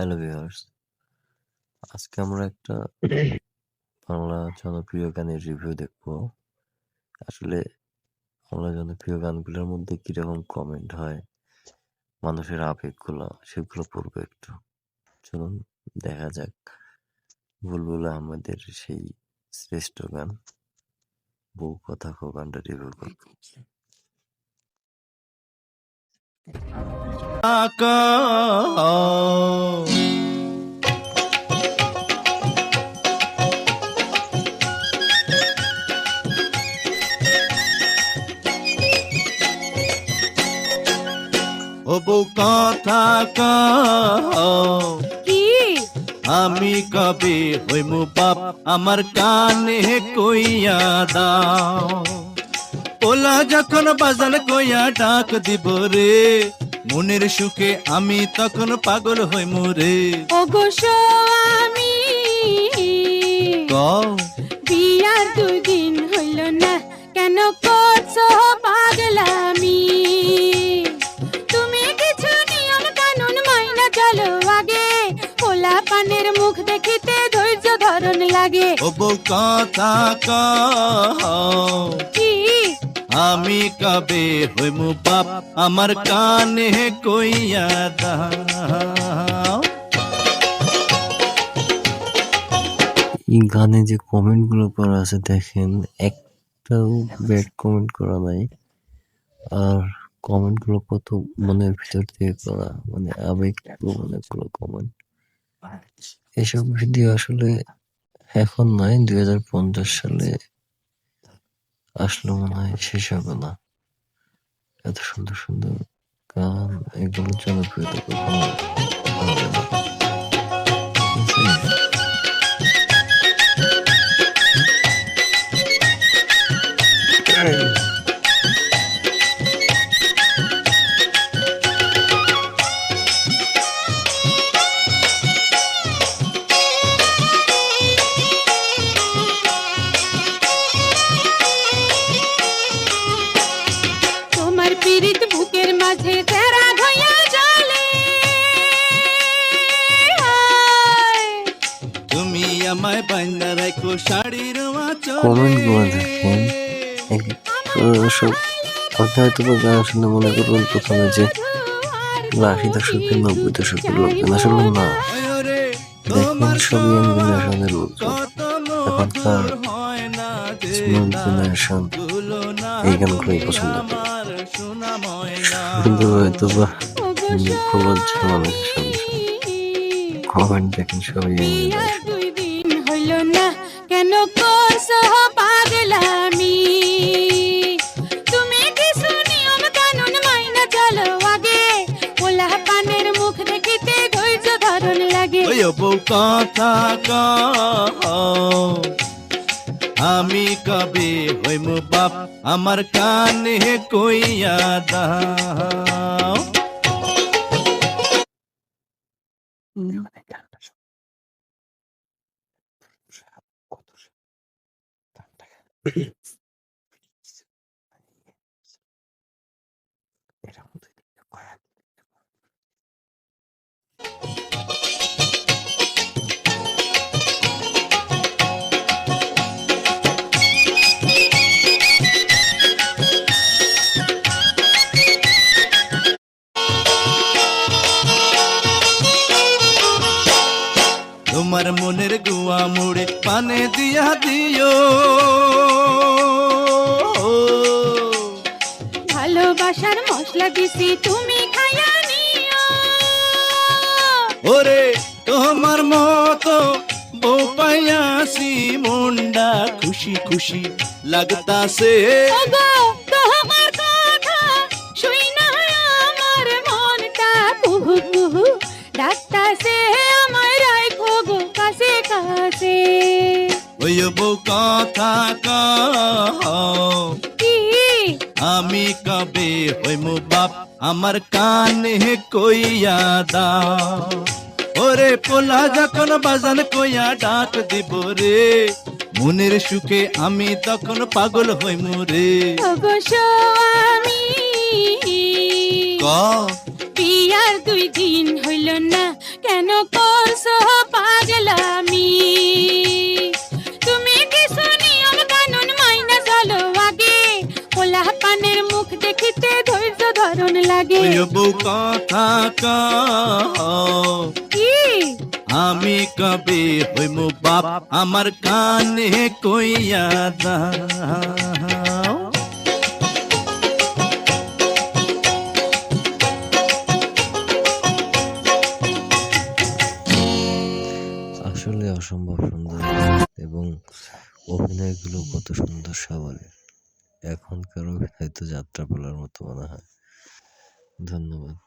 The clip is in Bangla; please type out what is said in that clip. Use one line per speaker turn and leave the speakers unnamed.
হ্যালো ভিউয়ার্স, আজকে আমরা একটা বাংলা জনপ্রিয় গানের রিভিউ দেখব। আসলে বাংলা জনপ্রিয় গানগুলোর মধ্যে কিরকম কমেন্ট হয়, মানুষের আবেগগুলো সেগুলো পড়বো একটু। চলুন দেখা যাক বুলবুল আহমেদের সেই শ্রেষ্ঠ গান বউ কথা কো গানটা রিভিউ করব।
ও বউ কথা কও
কি
আমি কবে হইমু বাপ আমার কানে কইয়া দাও। ওলা যখন বাজান কইয়া ডাক দিব রে, মনের সুখে আমি তখন পাগল হইমু রে।
ওগো স্বামী
কও
বিয়ার 2 দিন হইল না, কেন করছো পাগলামি? তুমি কিছু নিয়ম কানুন মাইনা চলো আগে, পোলা পানের মুখ দেখিতে ধৈর্য ধরন লাগে।
ও বউ কথা কও
কি
আমি কবে হইমু বাপ আমার কানে কইয়া দাও।
এই গানে যে কমেন্ট গুলো করা আছে দেখেন, একটাও ব্যাড কমেন্ট করা নাই। আর কমেন্ট গুলো কত মনের ভিতর থেকে করা, মানে আবেগ অনেকগুলো কমেন্ট। এসব ভিডিও আসলে এখন নয়, 2050 সালে আসলে মনে হয় শেষ হবে না। এত সুন্দর সুন্দর গান, এগুলো জনপ্রিয়তা কখনো হবে না। ঠিক আছে?
তোমার পীড়িত বুকের মাঝে তেরা হইয়া জ্বলে,
তুমি আমায় বান্দা রাখো শাড়ির
কমেন্ট গুলো দেখেন, সব আপনি হয়তো বা গান শুনে মনে করবেন প্রথমে যে 80 দশকের 90 দশকের লোকজন, আসলে না। দেখবেন সবই ইয়াং জেনারেশনের লোকজন। এখনকার স্মার্ট জেনারেশন এই গানগুলোই পছন্দ করে, কিন্তু হয়তো বা প্রলজ্জ মানুষের সামনে কমেন্ট দেখেন সবই ইয়াং জেনারেশন।
2 দিন হইল না, কেন করছো পাগলামি? তুমি কিছু নিয়ম কানুন মাইনা চলো আগে, পোলা পানের মুখ দেখিতে ধৈর্য ধরন লাগে।
ওই বউ কথা কও আমি কবে হইমু বাপ আমার কানে কইয়া দাও। তোমার মনের গুয়া মুড়ে পানে দিয়া দিও,
ভালোবাসার মশলা দিছি তুমি খাইয়া নিও।
ওরে তোমার মতো বউ পাইয়াছি মনটা খুশি খুশি লাগতাছে।
ওগো তোমার কথা শুইনা আমার মনটা কুহু কুহু ডাকতাছে, আমায় রাখো গো কাছে কাছে।
ওই বউ কথা কও
কি
আমি কবে হইমু বাপ আমার কানে কইয়া দাও। ওরে পোলা যখন বাজান কইয়া ডাক দিব রে, মনের সুখে আমি তখন পাগল হইমু রে।
ওগো স্বামী
কও
বিয়ার 2 দিন হইল না, কেন করছো পাগলামি? তুমি কিছু নিয়ম কানুন মাইনা চলো আগে, পোলা পানের মুখ দেখিতে ধৈর্য ধরন লাগে।
ওই বউ কথা কও,
কি
আমি কবে হইম বাপ আমার কানে কইয়া দাও।
আসলে অসম্ভব সুন্দর এবং অভিনয়গুলো কত সুন্দর সাবলীল। এখনকার অভিনয় তো যাত্রা বলার মতো মনে হয়। ধন্যবাদ।